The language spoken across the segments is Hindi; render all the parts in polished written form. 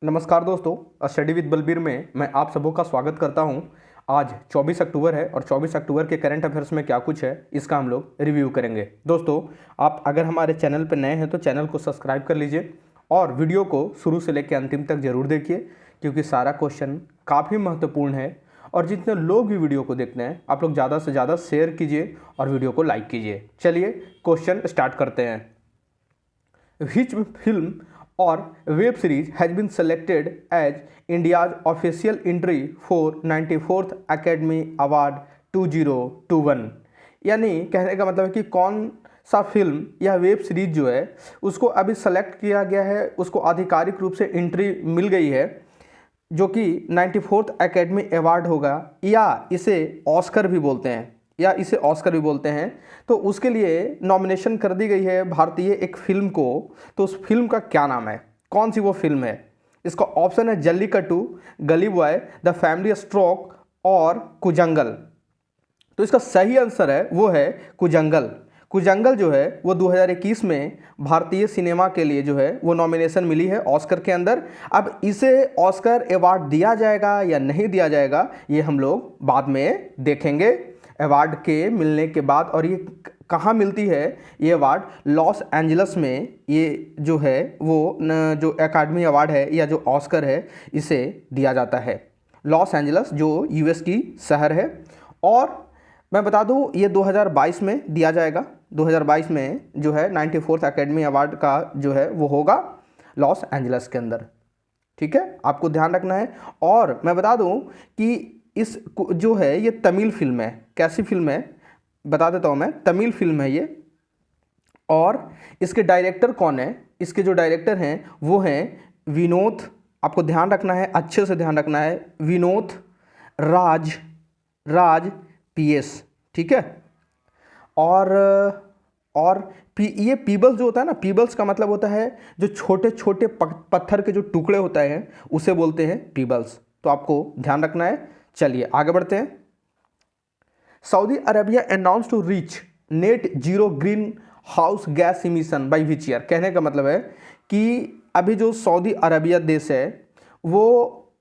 नमस्कार दोस्तों, स्टडी विद बलबीर में मैं आप सबों का स्वागत करता हूं। आज 24 अक्टूबर है और 24 अक्टूबर के करंट अफेयर्स में क्या कुछ है इसका हम लोग रिव्यू करेंगे। दोस्तों, आप अगर हमारे चैनल पर नए हैं तो चैनल को सब्सक्राइब कर लीजिए और वीडियो को शुरू से लेकर अंतिम तक जरूर देखिए, क्योंकि सारा क्वेश्चन काफ़ी महत्वपूर्ण है। और जितने लोग भी वीडियो को देखते हैं आप लोग ज़्यादा से ज़्यादा शेयर कीजिए और वीडियो को लाइक कीजिए। चलिए क्वेश्चन स्टार्ट करते हैं। Which film or web series has been selected as India's official entry for 94th Academy Award 2021? यानी कहने का मतलब है कि कौन सा फिल्म या वेब सीरीज जो है उसको अभी सेलेक्ट किया गया है, उसको आधिकारिक रूप से एंट्री मिल गई है, जो कि 94th एकेडमी अवार्ड होगा या इसे ऑस्कर भी बोलते हैं तो उसके लिए नॉमिनेशन कर दी गई है भारतीय एक फिल्म को। तो उस फिल्म का क्या नाम है, कौन सी वो फिल्म है? इसका ऑप्शन है जल्लीकट्टू, गली बॉय, द फैमिली स्ट्रोक और कुजंगल। तो इसका सही आंसर है वो है कुजंगल। कुजंगल जो है वो 2021 में भारतीय सिनेमा के लिए जो है वो नॉमिनेशन मिली है ऑस्कर के अंदर। अब इसे ऑस्कर अवार्ड दिया जाएगा या नहीं दिया जाएगा ये हम लोग बाद में देखेंगे अवार्ड के मिलने के बाद। और ये कहाँ मिलती है ये अवार्ड? लॉस एंजल्स में ये जो है वो जो एकेडमी अवार्ड है या जो ऑस्कर है इसे दिया जाता है। लॉस एंजल्स जो यूएस की शहर है। और मैं बता दूं ये 2022 में दिया जाएगा। 2022 में जो है 94th एकेडमी अवार्ड का जो है वो होगा लॉस एंजल्स के अंदर। ठीक है, आपको ध्यान रखना है। और मैं बता दूं कि इस जो है ये तमिल फिल्म है। कैसी फिल्म है बता देता हूँ मैं, तमिल फिल्म है ये। और इसके डायरेक्टर कौन है? इसके जो डायरेक्टर हैं वो हैं विनोद, आपको ध्यान रखना है, अच्छे से ध्यान रखना है, विनोद राज पीएस। ठीक है। और ये पीबल्स जो होता है ना, पीबल्स का मतलब होता है जो छोटे छोटे पत्थर के जो टुकड़े होता है उसे बोलते हैं पीबल्स। तो आपको ध्यान रखना है। चलिए आगे बढ़ते हैं। Saudi Arabia announce to reach net zero greenhouse gas emission by which year? कहने का मतलब है कि अभी जो सऊदी अरेबिया देश है वो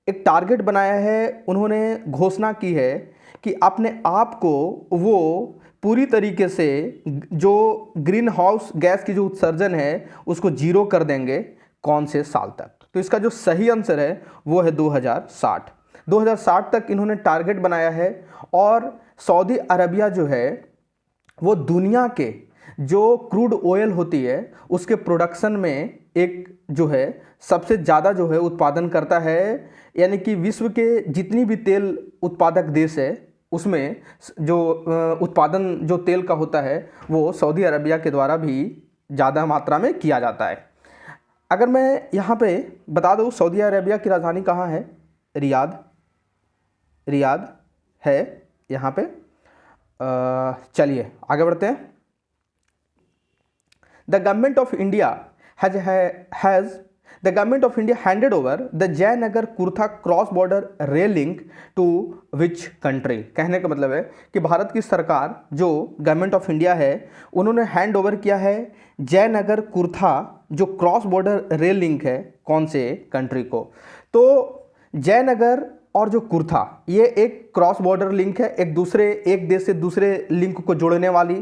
एक टारगेट बनाया है, उन्होंने घोषणा की है कि अपने आप को वो पूरी तरीके से जो ग्रीन हाउस गैस की जो उत्सर्जन है उसको जीरो कर देंगे। कौन से साल तक? तो इसका जो सही आंसर है वो है 2060। 2060 तक इन्होंने टारगेट बनाया है। और सऊदी अरबिया जो है वो दुनिया के जो क्रूड ऑयल होती है उसके प्रोडक्शन में एक जो है सबसे ज़्यादा जो है उत्पादन करता है। यानी कि विश्व के जितनी भी तेल उत्पादक देश है उसमें जो उत्पादन जो तेल का होता है वो सऊदी अरबिया के द्वारा भी ज़्यादा मात्रा में किया जाता है। अगर मैं यहाँ पे बता दूँ सऊदी अरबिया की राजधानी कहाँ है? रियाद है यहाँ पे। चलिए आगे बढ़ते हैं। The government of India handed over the Jaynagar Kurtha cross border rail link to which country? कहने का मतलब है कि भारत की सरकार जो गवर्नमेंट ऑफ इंडिया है उन्होंने हैंड ओवर किया है जयनगर कुर्था जो क्रॉस बॉर्डर रेल लिंक है कौन से कंट्री को? तो जयनगर और जो कुर्था ये एक क्रॉस बॉर्डर लिंक है, एक देश से दूसरे लिंक को जोड़ने वाली।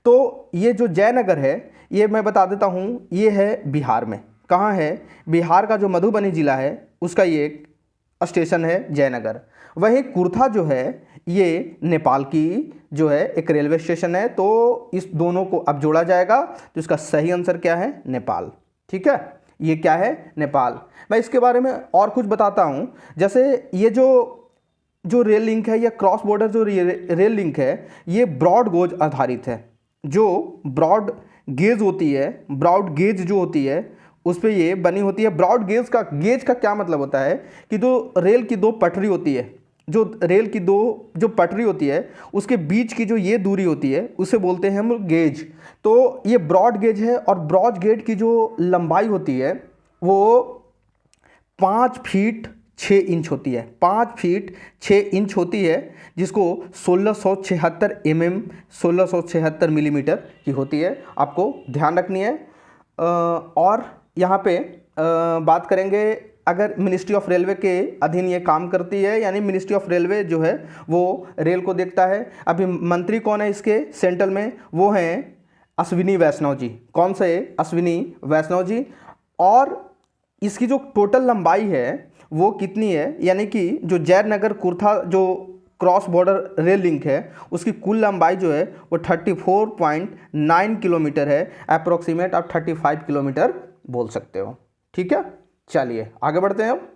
तो ये जो जयनगर है ये मैं बता देता हूँ ये है बिहार में। कहाँ है? बिहार का जो मधुबनी जिला है उसका ये एक स्टेशन है जयनगर। वहीं कुर्था जो है ये नेपाल की जो है एक रेलवे स्टेशन है। तो इस दोनों को अब जोड़ा जाएगा। तो इसका सही आंसर क्या है? नेपाल। ठीक है, ये क्या है? नेपाल। मैं इसके बारे में और कुछ बताता हूँ। जैसे ये जो रेल लिंक है या क्रॉस बॉर्डर जो रेल लिंक है ये ब्रॉड गेज आधारित है। जो ब्रॉड गेज जो होती है उस पर ये बनी होती है। ब्रॉड गेज का क्या मतलब होता है कि जो रेल की दो पटरी होती है, जो पटरी होती है उसके बीच की जो ये दूरी होती है उसे बोलते हैं हम गेज। तो ये ब्रॉड गेज है। और ब्रॉड गेज की जो लंबाई होती है वो 5 फीट 6 इंच होती है। 5 फीट 6 इंच होती है, जिसको 1676 मिलीमीटर की होती है। आपको ध्यान रखनी है। और यहाँ पे बात करेंगे, अगर मिनिस्ट्री ऑफ रेलवे के अधीन ये काम करती है, यानी मिनिस्ट्री ऑफ रेलवे जो है वो रेल को देखता है। अभी मंत्री कौन है इसके सेंट्रल में, वो हैं अश्विनी वैष्णव जी। कौन से? अश्विनी वैष्णव जी। और इसकी जो टोटल लंबाई है वो कितनी है, यानी कि जो जयनगर कुर्था जो क्रॉस बॉर्डर रेल लिंक है उसकी कुल लंबाई जो है वो 34.9 किलोमीटर है। अप्रोक्सीमेट आप 35 किलोमीटर बोल सकते हो। ठीक है, चलिए आगे बढ़ते हैं अब।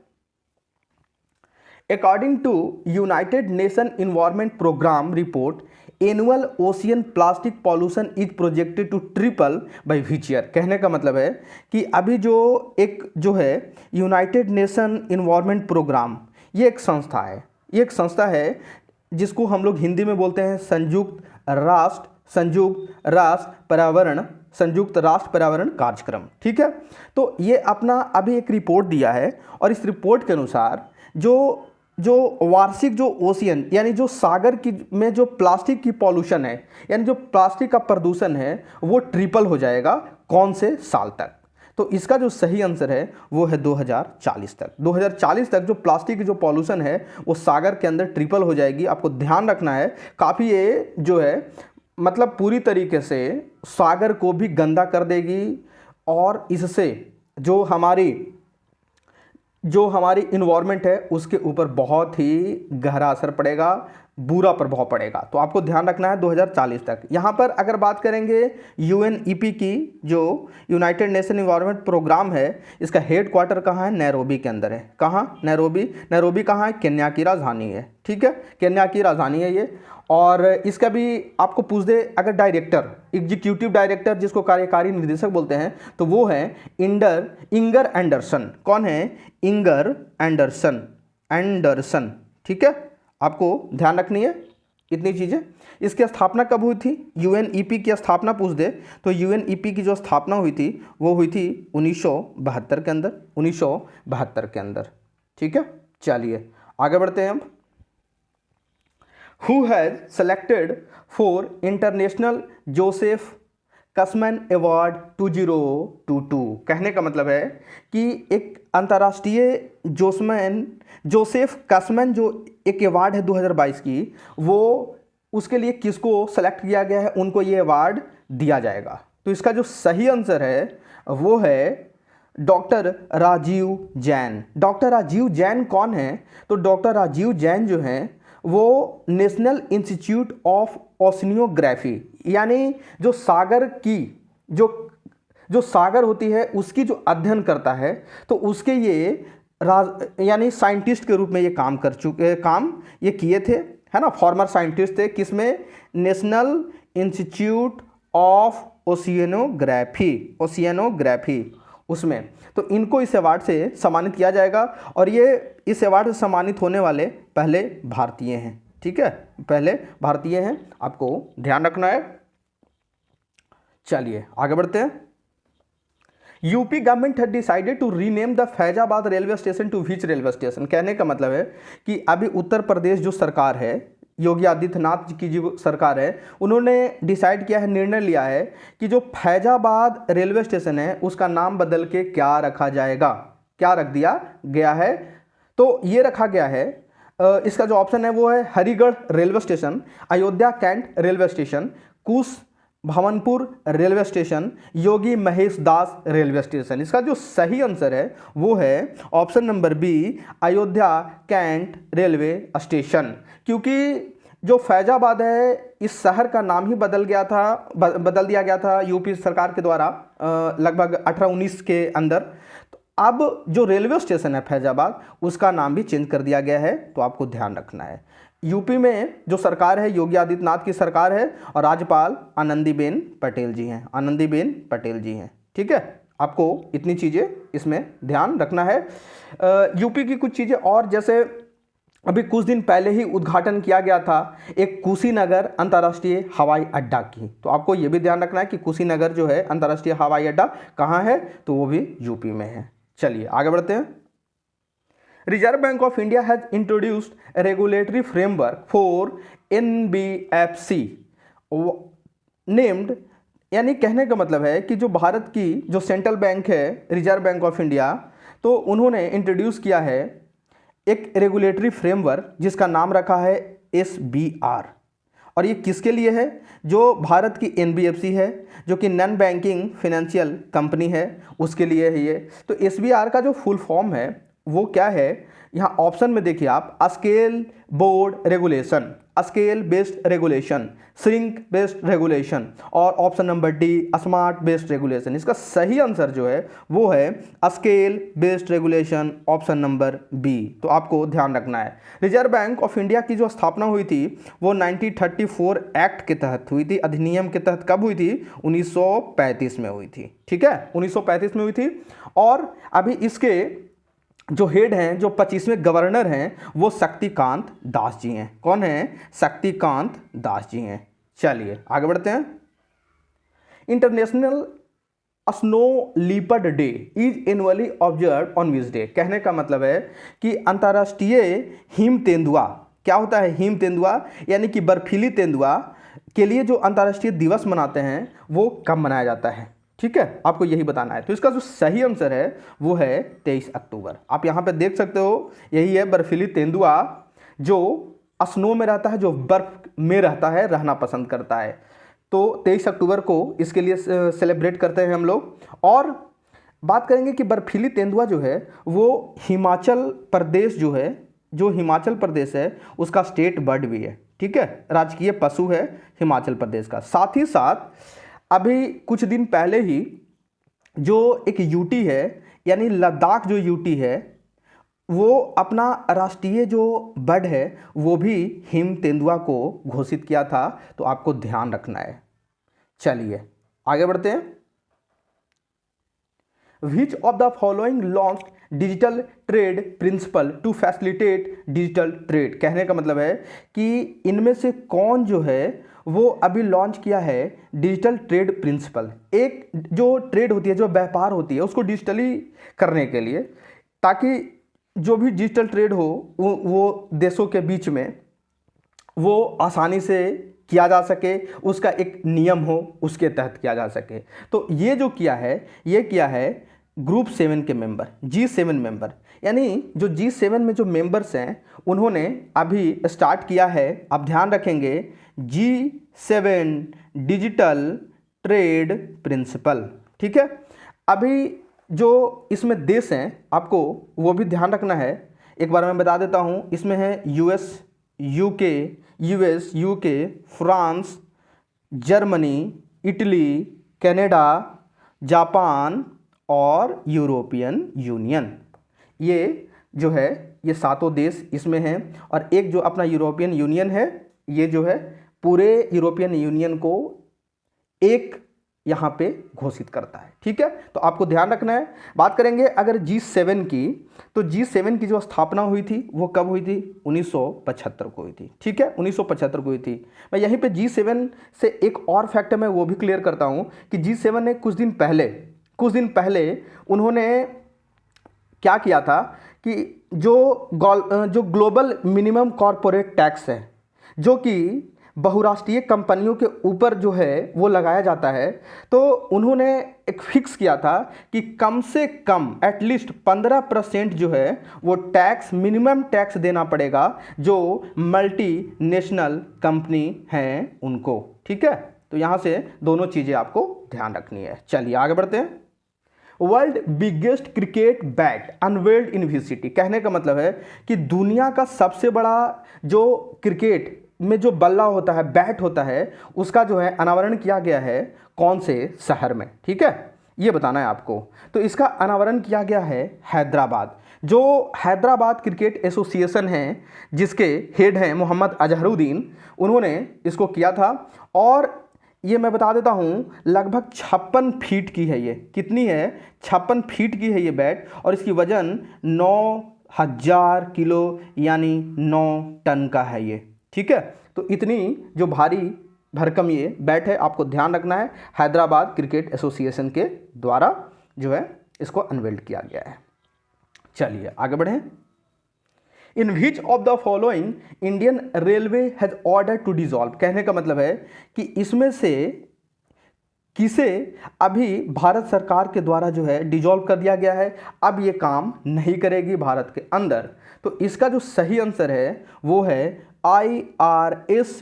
According to United Nation Environment Programme report, annual ocean plastic pollution is projected to triple by which year. कहने का मतलब है कि अभी जो है यूनाइटेड नेशन इन्वायरमेंट प्रोग्राम, ये एक संस्था है, ये एक संस्था है जिसको हम लोग हिंदी में बोलते हैं संयुक्त राष्ट्र पर्यावरण कार्यक्रम। ठीक है, तो ये अपना अभी एक रिपोर्ट दिया है और इस रिपोर्ट के अनुसार जो वार्षिक जो ओशियन यानी जो सागर की में जो प्लास्टिक की पॉल्यूशन है, यानी जो प्लास्टिक का प्रदूषण है वो ट्रिपल हो जाएगा। कौन से साल तक? तो इसका जो सही आंसर है वो है 2040 तक। 2040 तक जो प्लास्टिक की जो पॉल्यूशन है वो सागर के अंदर ट्रिपल हो जाएगी। आपको ध्यान रखना है, काफ़ी ये जो है मतलब पूरी तरीके से सागर को भी गंदा कर देगी और इससे जो हमारी इन्वायरमेंट है उसके ऊपर बहुत ही गहरा असर पड़ेगा, बुरा प्रभाव पड़ेगा। तो आपको ध्यान रखना है 2040 तक। यहाँ पर अगर बात करेंगे यूएनईपी की, जो यूनाइटेड नेशन इन्वायरमेंट प्रोग्राम है, इसका हेड क्वार्टर कहाँ है? नैरोबी के अंदर है। कहाँ? नैरोबी कहाँ है? केन्या की राजधानी है। ठीक है, केन्या की राजधानी है ये। और इसका भी आपको पूछ दे अगर डायरेक्टर, एग्जीक्यूटिव डायरेक्टर जिसको कार्यकारी निर्देशक बोलते हैं, तो वो है इंगर एंडरसन। कौन है? Inger Anderson. ठीक है, आपको ध्यान रखनी है इतनी चीज़ें। इसकी स्थापना कब हुई थी? यूएनईपी की स्थापना पूछ दे तो यूएनईपी की जो स्थापना हुई थी वो हुई थी 1972 के अंदर, 1972 के अंदर। ठीक है, चलिए आगे बढ़ते हैं अब। Who has selected for International Joseph Kasman award 2022? कहने का मतलब है कि एक अंतर्राष्ट्रीय जोसेफ कसमैन जो एक अवार्ड है 2022 की, वो उसके लिए किसको सेलेक्ट किया गया है, उनको ये अवार्ड दिया जाएगा। तो इसका जो सही आंसर है वो है डॉक्टर राजीव जैन। डॉक्टर राजीव जैन कौन है? तो डॉक्टर राजीव जैन जो हैं वो नेशनल इंस्टीट्यूट ऑफ ओशनियोग्राफी, यानी जो सागर की जो सागर होती है उसकी जो अध्ययन करता है, तो उसके ये यानी साइंटिस्ट के रूप में ये काम ये किए थे, है ना। फॉर्मर साइंटिस्ट थे, किसमें? नेशनल इंस्टीट्यूट ऑफ ओशियनोग्राफी उसमें। तो इनको इस अवार्ड से सम्मानित किया जाएगा और ये इस अवार्ड से सम्मानित होने वाले पहले भारतीय हैं। ठीक है, पहले भारतीय हैं, आपको ध्यान रखना है। चलिए आगे बढ़ते हैं। UP government had decided to rename the Faizabad railway station to which railway station? कहने का मतलब है कि अभी उत्तर प्रदेश जो सरकार है, योगी आदित्यनाथ जी की जो सरकार है, उन्होंने डिसाइड किया है, निर्णय लिया है कि जो फैजाबाद रेलवे स्टेशन है उसका नाम बदल के क्या रखा जाएगा? क्या रख दिया गया है? तो ये रखा गया है, इसका जो ऑप्शन है वो है Harigarh railway station, Ayodhya cantt railway station, Kush Bhawanpur railway station, Yogi Mahesh Das railway station. इसका जो सही आंसर है वो है option number B, Ayodhya cantt railway station. क्योंकि जो फैजाबाद है इस शहर का नाम ही बदल दिया गया था यूपी सरकार के द्वारा लगभग 18-19 के अंदर। तो अब जो रेलवे स्टेशन है फैजाबाद, उसका नाम भी चेंज कर दिया गया है, तो आपको ध्यान रखना है। यूपी में जो सरकार है योगी आदित्यनाथ की सरकार है और राज्यपाल आनंदीबेन पटेल जी हैं। ठीक है, आपको इतनी चीज़ें इसमें ध्यान रखना है। यूपी की कुछ चीज़ें और, जैसे अभी कुछ दिन पहले ही उद्घाटन किया गया था एक कुशीनगर अंतर्राष्ट्रीय हवाई अड्डा की, तो आपको ये भी ध्यान रखना है कि कुशीनगर जो है अंतर्राष्ट्रीय हवाई अड्डा कहाँ है, तो वो भी यूपी में है। चलिए आगे बढ़ते हैं। Reserve Bank of India has introduced a regulatory framework for NBFC named यानी कहने का मतलब है कि जो भारत की जो सेंट्रल बैंक है, रिजर्व बैंक ऑफ इंडिया, तो उन्होंने इंट्रोड्यूस किया है एक रेगुलेटरी फ्रेमवर्क जिसका नाम रखा है SBR। और ये किसके लिए है? जो भारत की NBFC है, जो कि नॉन बैंकिंग फाइनेंशियल कंपनी है, उसके लिए है ये। तो SBR का जो फुल फॉर्म है वो क्या है? यहाँ ऑप्शन में देखिए आप, scale board regulation, scale based regulation, shrink based regulation, और option number D smart based regulation. इसका सही आंसर जो है वो है scale based regulation, option number B. तो आपको ध्यान रखना है। रिजर्व बैंक ऑफ इंडिया की जो स्थापना हुई थी वो 1934 एक्ट के तहत हुई थी, अधिनियम के तहत। कब हुई थी? 1935 में हुई थी। ठीक है, 1935 में हुई थी। और अभी इसके जो हेड हैं, जो 25वें गवर्नर हैं, वो शक्तिकांत दास जी हैं। कौन हैं? शक्तिकांत दास जी हैं। चलिए आगे बढ़ते हैं। International snow leopard day is annually observe on which day? कहने का मतलब है कि अंतर्राष्ट्रीय हिम तेंदुआ, क्या होता है हिम तेंदुआ, यानी कि बर्फीली तेंदुआ के लिए जो अंतर्राष्ट्रीय दिवस मनाते हैं वो कब मनाया जाता है? ठीक है, आपको यही बताना है। तो इसका जो सही आंसर है वो है 23 अक्टूबर। आप यहाँ पे देख सकते हो, यही है बर्फीली तेंदुआ जो स्नो में रहता है, जो बर्फ में रहता है, रहना पसंद करता है। तो 23 अक्टूबर को इसके लिए सेलिब्रेट करते हैं हम लोग। और बात करेंगे कि बर्फीली तेंदुआ जो है वो हिमाचल प्रदेश जो है, जो हिमाचल प्रदेश है उसका स्टेट बर्ड भी है। ठीक है, राजकीय पशु है हिमाचल प्रदेश का। साथ ही साथ अभी कुछ दिन पहले ही जो एक यूटी है, यानी लद्दाख जो यूटी है, वो अपना राष्ट्रीय जो बर्ड है वो भी हिम तेंदुआ को घोषित किया था। तो आपको ध्यान रखना है। चलिए आगे बढ़ते हैं। Which of the following launched digital trade principle to facilitate digital trade? कहने का मतलब है कि इनमें से कौन जो है वो अभी लॉन्च किया है डिजिटल ट्रेड प्रिंसिपल। एक जो ट्रेड होती है, जो व्यापार होती है, उसको डिजिटली करने के लिए, ताकि जो भी डिजिटल ट्रेड हो वो देशों के बीच में वो आसानी से किया जा सके, उसका एक नियम हो, उसके तहत किया जा सके। तो ये जो किया है, ये किया है ग्रुप 7 के मेंबर, G7 मेंबर, यानी जो G7 में जो मेंबर्स हैं उन्होंने अभी स्टार्ट किया है। आप ध्यान रखेंगे, G7 डिजिटल ट्रेड प्रिंसिपल। ठीक है, अभी जो इसमें देश हैं आपको वो भी ध्यान रखना है। एक बार मैं बता देता हूँ, इसमें है US, UK, France, Germany, Italy, Canada, Japan और यूरोपियन यूनियन। ये जो है ये सातों देश इसमें हैं। और एक जो अपना यूरोपियन यूनियन है, ये जो है पूरे यूरोपियन यूनियन को एक यहाँ पे घोषित करता है। ठीक है, तो आपको ध्यान रखना है। बात करेंगे अगर G7 की, तो G7 की जो स्थापना हुई थी वो कब हुई थी? 1975 को हुई थी। ठीक है, 1975 को हुई थी। मैं यहीं पे G7 से एक और फैक्ट मैं वो भी क्लियर करता हूँ कि G7 ने कुछ दिन पहले उन्होंने क्या किया था कि जो ग्लोबल मिनिमम कॉरपोरेट टैक्स है, जो कि बहुराष्ट्रीय कंपनियों के ऊपर जो है वो लगाया जाता है, तो उन्होंने एक फिक्स किया था कि कम से कम एटलीस्ट 15% जो है वो टैक्स, मिनिमम टैक्स देना पड़ेगा जो मल्टीनेशनल कंपनी हैं उनको। ठीक है, तो यहाँ से दोनों चीज़ें आपको ध्यान रखनी है। चलिए आगे बढ़ते हैं। World biggest cricket bat unveiled in which city? कहने का मतलब है कि दुनिया का सबसे बड़ा जो क्रिकेट में जो बल्ला होता है, बैट होता है, उसका जो है अनावरण किया गया है कौन से शहर में? ठीक है, ये बताना है आपको। तो इसका अनावरण किया गया है हैदराबाद। जो हैदराबाद क्रिकेट एसोसिएशन है, जिसके हेड हैं मोहम्मद अजहरुद्दीन, उन्होंने इसको किया था। और ये मैं बता देता हूँ, लगभग 56 फीट की है ये। कितनी है? 56 फीट की है ये बैट। और इसकी वजन 9000 किलो यानी 9 टन का है ये। ठीक है, तो इतनी जो भारी भरकम ये बैट है, आपको ध्यान रखना है। हैदराबाद क्रिकेट एसोसिएशन के द्वारा जो है इसको अनवेल्ड किया गया है। चलिए आगे बढ़ें। In which of the following Indian railway has order to dissolve? कहने का मतलब है कि इसमें से किसे अभी भारत सरकार के द्वारा जो है डिजॉल्व कर दिया गया है, अब ये काम नहीं करेगी भारत के अंदर। तो इसका जो सही आंसर है वो है IRSDC,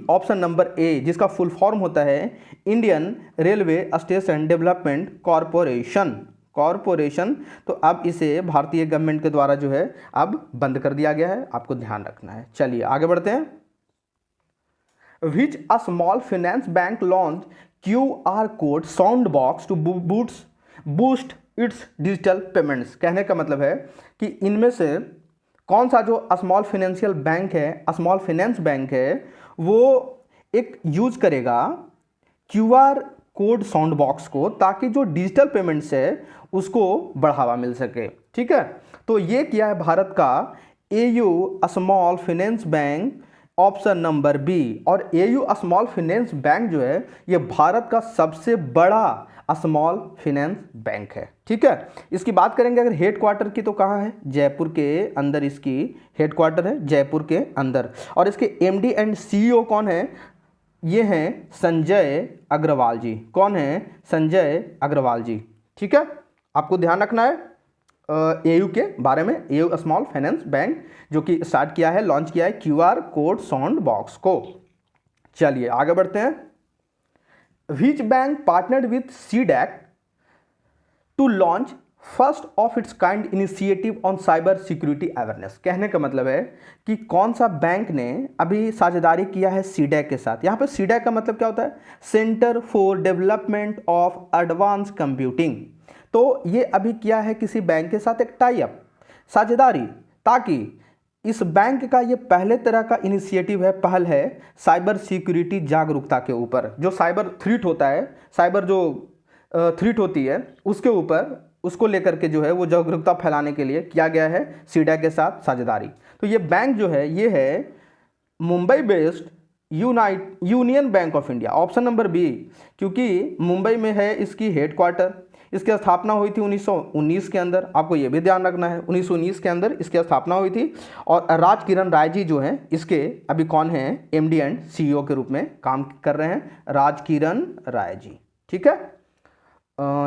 ऑप्शन नंबर ए, जिसका फुल फॉर्म होता है Indian railway station development corporation. तो अब इसे भारतीय गवर्नमेंट के द्वारा जो है अब बंद कर दिया गया है, आपको ध्यान रखना है। चलिए आगे बढ़ते हैं। Which a small finance bank launch QR code sound box to boost its digital payments. कहने का मतलब है कि इनमें से कौन सा जो स्मॉल फाइनेंशियल बैंक है, स्मॉल फाइनेंस बैंक है, वो एक यूज करेगा QR कोड साउंड बॉक्स को, ताकि जो डिजिटल पेमेंट्स है उसको बढ़ावा मिल सके। ठीक है, तो ये किया है भारत का AU small finance bank, option number B. और AU स्मॉल फाइनेंस बैंक जो है ये भारत का सबसे बड़ा स्मॉल फाइनेंस बैंक है। ठीक है, इसकी बात करेंगे अगर हेड क्वार्टर की, तो कहाँ है? जयपुर के अंदर इसकी हेड क्वार्टर है, जयपुर के अंदर। और इसके MD एंड CEO कौन है? ये हैं संजय अग्रवाल जी। कौन है? संजय अग्रवाल जी। ठीक है, आपको ध्यान रखना है AU के बारे में। AU स्मॉल फाइनेंस बैंक जो कि स्टार्ट किया है, लॉन्च किया है QR कोड साउंड बॉक्स को। चलिए आगे बढ़ते हैं। Which bank partnered with CDAC to launch first of its kind initiative on cyber security awareness. कहने का मतलब है कि कौन सा बैंक ने अभी साझेदारी किया है CDAC के साथ। यहाँ पे CDAC का मतलब क्या होता है? Centre for development of advance computing. तो ये अभी किया है किसी बैंक के साथ एक टाई अप, साझेदारी, ताकि इस बैंक का ये पहले तरह का इनिशिएटिव है, पहल है साइबर सिक्योरिटी जागरूकता के ऊपर। जो साइबर थ्रेट होता है, साइबर जो थ्रेट होती है उसके ऊपर, उसको लेकर के जो है वो जागरूकता फैलाने के लिए किया गया है CDAC के साथ साझेदारी। तो ये बैंक जो है ये है Mumbai based Union Bank of India, option number B, क्योंकि मुंबई में है इसकी हेड क्वार्टर। इसकी स्थापना हुई थी 1919 के अंदर, आपको ये भी ध्यान रखना है 1919 के अंदर इसकी स्थापना हुई थी। और राज किरण राय जी जो हैं इसके अभी कौन हैं? MD एंड CEO के रूप में काम कर रहे हैं, राज किरण राय जी। ठीक है,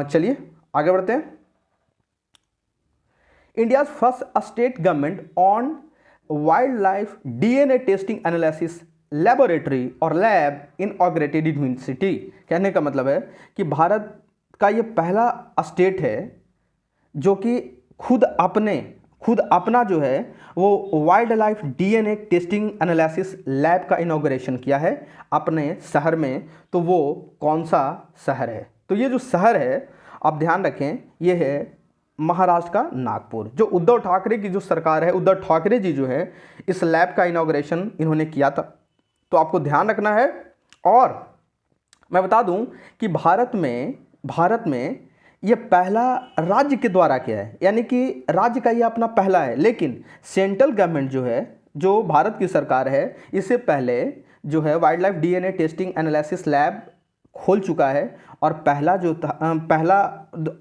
चलिए आगे बढ़ते हैं। India first state government on wild life DNA testing analysis laboratory और लैब इनऑग्रेटेड इन यूनिवर्सिटी। कहने का मतलब है कि भारत का ये पहला स्टेट है जो कि खुद अपना जो है वो wild life DNA testing analysis lab का इनॉग्रेशन किया है अपने शहर में। तो वो कौन सा शहर है? तो ये जो शहर है आप ध्यान रखें, ये है महाराष्ट्र का नागपुर। जो उद्धव ठाकरे की जो सरकार है, उद्धव ठाकरे जी जो है इस लैब का इनॉग्रेशन इन्होंने किया था, तो आपको ध्यान रखना है। और मैं बता दूं कि भारत में ये पहला राज्य के द्वारा किया है, यानी कि राज्य का ये अपना पहला है। लेकिन सेंट्रल गवर्नमेंट जो है, जो भारत की सरकार है, इससे पहले जो है wild life DNA testing analysis lab खोल चुका है। और पहला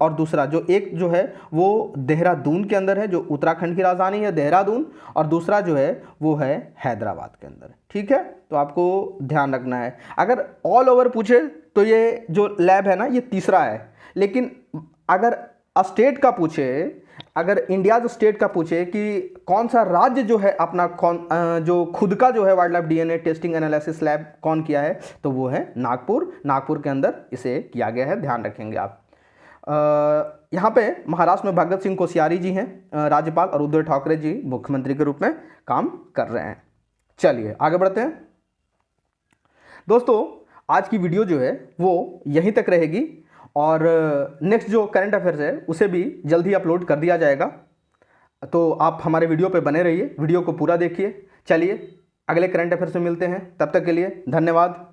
और दूसरा जो एक जो है वो देहरादून के अंदर है, जो उत्तराखंड की राजधानी है देहरादून, और दूसरा जो है वो है हैदराबाद के अंदर। ठीक है, तो आपको ध्यान रखना है। अगर ऑल ओवर पूछे तो ये जो लैब है ना ये तीसरा है। लेकिन अगर स्टेट का पूछे, अगर इंडिया जो स्टेट का पूछे कि कौन सा राज्य जो है अपना जो खुद का जो है wild life DNA testing analysis lab कौन किया है, तो वो है नागपुर के अंदर इसे किया गया है, ध्यान रखेंगे आप। यहाँ पे महाराष्ट्र में भगत सिंह कोश्यारी जी हैं राज्यपाल, और उद्धव ठाकरे जी मुख्यमंत्री के रूप में काम कर रहे हैं। चलिए आगे बढ़ते हैं। दोस्तों आज की वीडियो जो है वो यहीं तक रहेगी, और नेक्स्ट जो करंट अफेयर्स है उसे भी जल्द ही अपलोड कर दिया जाएगा। तो आप हमारे वीडियो पे बने रहिए, वीडियो को पूरा देखिए। चलिए अगले करंट अफेयर्स में मिलते हैं, तब तक के लिए धन्यवाद।